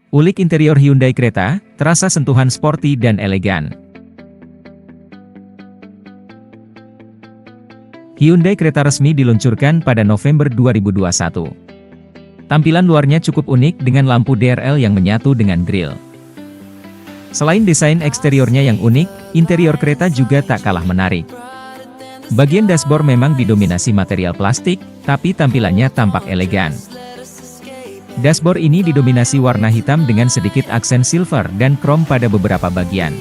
Ulik interior Hyundai Creta, terasa sentuhan sporty dan elegan. Hyundai Creta resmi diluncurkan pada November 2021. Tampilan luarnya cukup unik dengan lampu DRL yang menyatu dengan grill. Selain desain eksteriornya yang unik, interior Creta juga tak kalah menarik. Bagian dashboard memang didominasi material plastik, tapi tampilannya tampak elegan. Dashboard ini didominasi warna hitam dengan sedikit aksen silver dan chrome pada beberapa bagian.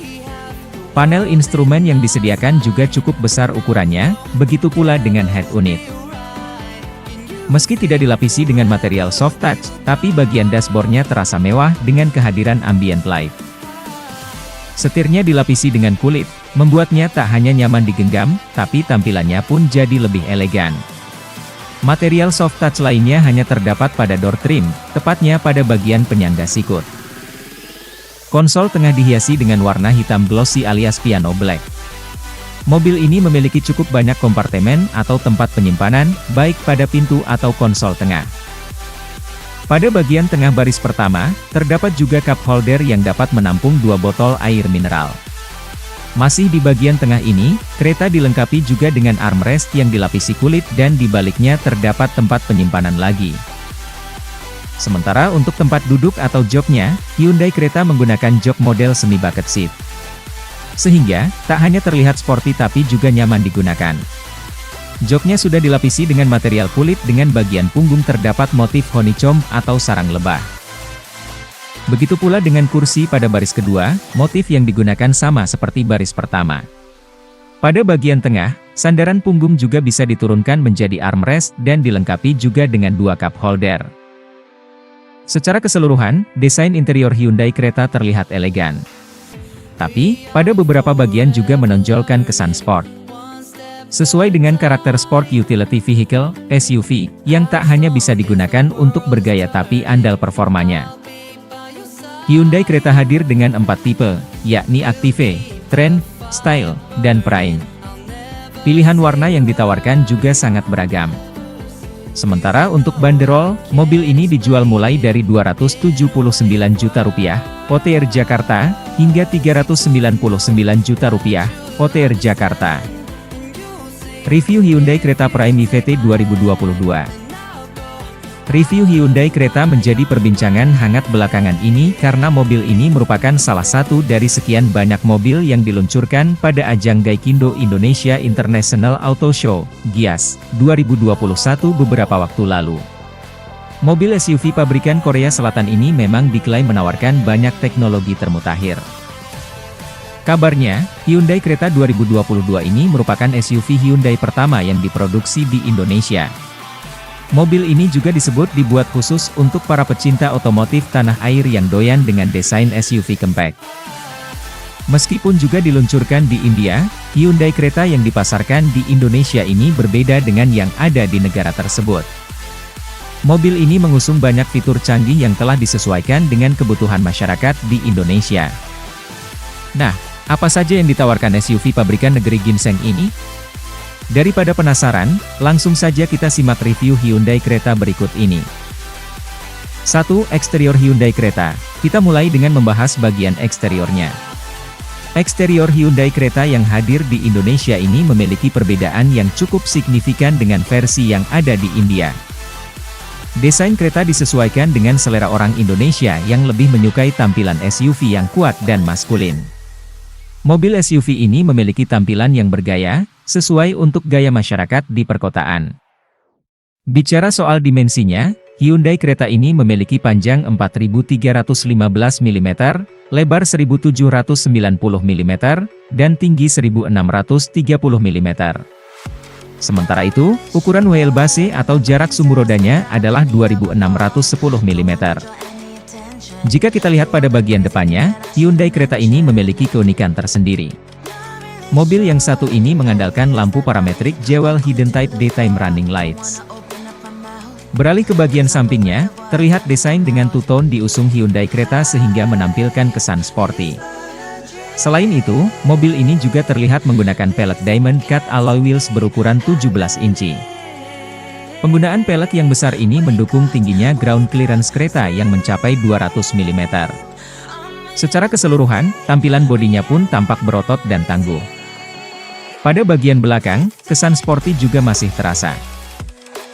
Panel instrumen yang disediakan juga cukup besar ukurannya, begitu pula dengan head unit. Meski tidak dilapisi dengan material soft touch, tapi bagian dashboardnya terasa mewah dengan kehadiran ambient light. Setirnya dilapisi dengan kulit, membuatnya tak hanya nyaman digenggam, tapi tampilannya pun jadi lebih elegan. Material soft touch lainnya hanya terdapat pada door trim, tepatnya pada bagian penyangga sikut. Konsol tengah dihiasi dengan warna hitam glossy alias piano black. Mobil ini memiliki cukup banyak kompartemen atau tempat penyimpanan, baik pada pintu atau konsol tengah. Pada bagian tengah baris pertama, terdapat juga cup holder yang dapat menampung 2 botol air mineral. Masih di bagian tengah ini, Creta dilengkapi juga dengan armrest yang dilapisi kulit dan di baliknya terdapat tempat penyimpanan lagi. Sementara untuk tempat duduk atau joknya, Hyundai Creta menggunakan jok model semi bucket seat. Sehingga, tak hanya terlihat sporty tapi juga nyaman digunakan. Joknya sudah dilapisi dengan material kulit dengan bagian punggung terdapat motif honeycomb atau sarang lebah. Begitu pula dengan kursi pada baris kedua, motif yang digunakan sama seperti baris pertama. Pada bagian tengah, sandaran punggung juga bisa diturunkan menjadi armrest dan dilengkapi juga dengan 2 cup holder. Secara keseluruhan, desain interior Hyundai Creta terlihat elegan. Tapi, pada beberapa bagian juga menonjolkan kesan sport. Sesuai dengan karakter Sport Utility Vehicle, SUV, yang tak hanya bisa digunakan untuk bergaya tapi andal performanya. Hyundai Creta hadir dengan 4 tipe, yakni Active, Trend, Style, dan Prime. Pilihan warna yang ditawarkan juga sangat beragam. Sementara untuk banderol, mobil ini dijual mulai dari Rp279 juta, OTR Jakarta, hingga Rp399 juta, OTR Jakarta. Review Hyundai Creta Prime IVT 2022. Review Hyundai Creta menjadi perbincangan hangat belakangan ini karena mobil ini merupakan salah satu dari sekian banyak mobil yang diluncurkan pada ajang Gaikindo Indonesia International Auto Show, GIAS, 2021 beberapa waktu lalu. Mobil SUV pabrikan Korea Selatan ini memang diklaim menawarkan banyak teknologi termutakhir. Kabarnya, Hyundai Creta 2022 ini merupakan SUV Hyundai pertama yang diproduksi di Indonesia. Mobil ini juga disebut dibuat khusus untuk para pecinta otomotif tanah air yang doyan dengan desain SUV compact. Meskipun juga diluncurkan di India, Hyundai Creta yang dipasarkan di Indonesia ini berbeda dengan yang ada di negara tersebut. Mobil ini mengusung banyak fitur canggih yang telah disesuaikan dengan kebutuhan masyarakat di Indonesia. Nah, apa saja yang ditawarkan SUV pabrikan negeri ginseng ini? Daripada penasaran, langsung saja kita simak review Hyundai Creta berikut ini. 1. Eksterior Hyundai Creta. Kita mulai dengan membahas bagian eksteriornya. Eksterior Hyundai Creta yang hadir di Indonesia ini memiliki perbedaan yang cukup signifikan dengan versi yang ada di India. Desain Creta disesuaikan dengan selera orang Indonesia yang lebih menyukai tampilan SUV yang kuat dan maskulin. Mobil SUV ini memiliki tampilan yang bergaya, sesuai untuk gaya masyarakat di perkotaan. Bicara soal dimensinya, Hyundai Creta ini memiliki panjang 4.315 mm, lebar 1.790 mm, dan tinggi 1.630 mm. Sementara itu, ukuran wheelbase atau jarak sumbu rodanya adalah 2.610 mm. Jika kita lihat pada bagian depannya, Hyundai Creta ini memiliki keunikan tersendiri. Mobil yang satu ini mengandalkan lampu parametrik Jewel Hidden Type Daytime Running Lights. Beralih ke bagian sampingnya, terlihat desain dengan two-tone diusung Hyundai Creta sehingga menampilkan kesan sporty. Selain itu, mobil ini juga terlihat menggunakan pelek Diamond Cut Alloy Wheels berukuran 17 inci. Penggunaan pelek yang besar ini mendukung tingginya ground clearance kereta yang mencapai 200 mm. Secara keseluruhan, tampilan bodinya pun tampak berotot dan tangguh. Pada bagian belakang, kesan sporty juga masih terasa.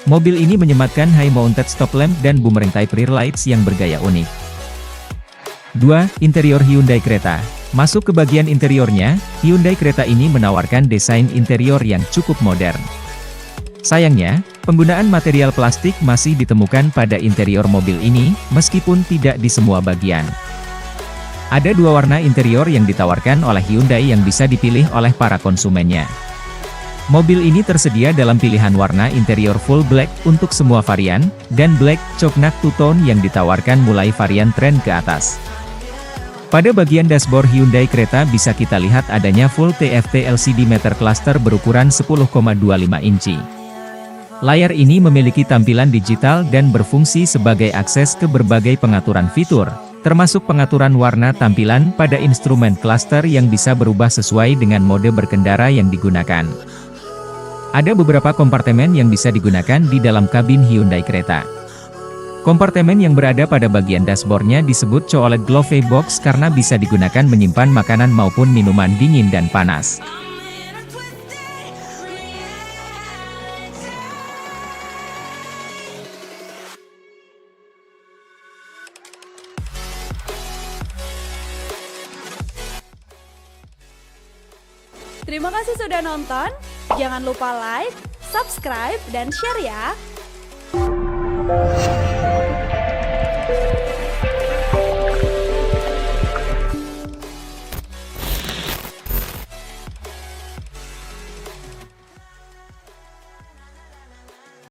Mobil ini menyematkan high-mounted stop lamp dan boomerang type rear lights yang bergaya unik. 2. Interior Hyundai kereta. Masuk ke bagian interiornya, Hyundai kereta ini menawarkan desain interior yang cukup modern. Sayangnya, penggunaan material plastik masih ditemukan pada interior mobil ini, meskipun tidak di semua bagian. Ada dua warna interior yang ditawarkan oleh Hyundai yang bisa dipilih oleh para konsumennya. Mobil ini tersedia dalam pilihan warna interior full black untuk semua varian, dan black coconut two-tone yang ditawarkan mulai varian trend ke atas. Pada bagian dashboard Hyundai kereta bisa kita lihat adanya full TFT LCD meter cluster berukuran 10,25 inci. Layar ini memiliki tampilan digital dan berfungsi sebagai akses ke berbagai pengaturan fitur, termasuk pengaturan warna tampilan pada instrumen cluster yang bisa berubah sesuai dengan mode berkendara yang digunakan. Ada beberapa kompartemen yang bisa digunakan di dalam kabin Hyundai kereta. Kompartemen yang berada pada bagian dashboardnya disebut Chocolate Glove Box karena bisa digunakan menyimpan makanan maupun minuman dingin dan panas. Terima kasih sudah nonton, jangan lupa like, subscribe, dan share ya!